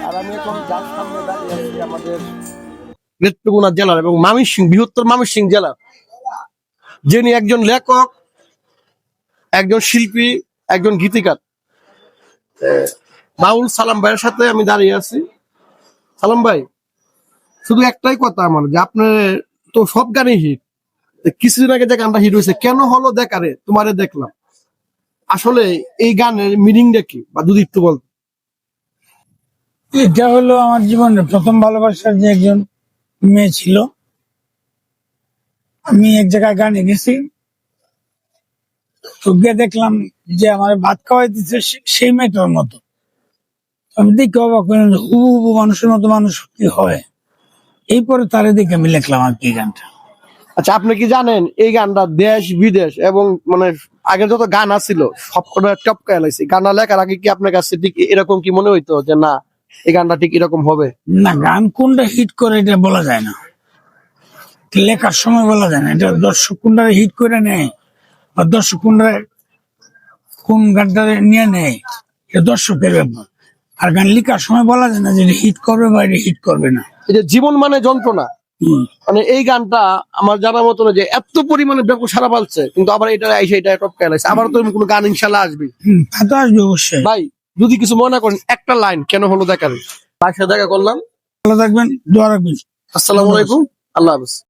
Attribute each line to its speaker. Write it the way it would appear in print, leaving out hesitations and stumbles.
Speaker 1: আর আমি এখন যার সামনে দাঁড়িয়ে আছি আমাদের নেত্রকোনা জেলার এবং ময়মনসিংহ বৃহত্তর ময়মনসিংহ জেলা, যিনি একজন লেখক, একজন শিল্পী, একজন গীতিকার, বাউল সালাম ভাইয়ের সাথে আমি দাঁড়িয়ে আছি। সালাম ভাই, শুধু একটাই কথা আমার, যে আপনার তো সব গানই হিট, কিছুদিন আগে যে গানটা হিট হয়েছে কেন হলো দেখারে তোমারে দেখলাম, আসলে এই গানের মিনিংটা কি, বা যদি একটু বল।
Speaker 2: এটা হলো আমার জীবনের প্রথম ভালোবাসার যে একজন মেয়ে ছিল। আমি এক জায়গায় গানে গেছি, তো গিয়ে দেখলাম যে আমার ভাত খাওয়াই দিচ্ছে সেই মেয়েটার মতো। আমি দেখে অবাক হলাম যে হুবহু মানুষের মতো মানুষ কি হয়। এরপরে তারে দেখে আমি লিখলাম আর কি গানটা।
Speaker 1: আচ্ছা, আপনি কি জানেন এই গানটা দেশ বিদেশ এবং মানে আগে যত গান আছিল সবকটা টপকায় লাইছে, গানটা লেখার আগে কি আপনার কাছে ঠিক এরকম কি মনে হইতো যে না এই গানটা ঠিক এরকম হবে?
Speaker 2: না, গান কোনটা হিট করে এটা বলা যায় না, লেখার সময় বলা যায় না। এটা দর্শক কোনটা হিট করে নেয় বা দর্শক কোনটা কোন গানটা নিয়ে নেয়, এটা দর্শকের ব্যাপার। আর গান লেখার সময় বলা যায় না যে এটা হিট করবে বা এটা হিট করবে না।
Speaker 1: এটা জীবন মানে যন্ত্রণা, মানে এই গানটা আমার জানা মতো না যে এত পরিমাণে ব্যাপক সারা পালছে, কিন্তু আবার এটা আইসে এটা টপকায় লাইছে। আবার তো কোনো গান ইনশাল্লাহ আসবে।
Speaker 2: তা তো আসবে অবশ্যই।
Speaker 1: ভাই যদি কিছু মনে করেন একটা লাইন কেন হলো দেখার, তার সাথে দেখা করলাম।
Speaker 2: ভালো থাকবেন, দোয়া রাখবেন।
Speaker 1: আসসালামু আলাইকুম, আল্লাহ হাফেজ।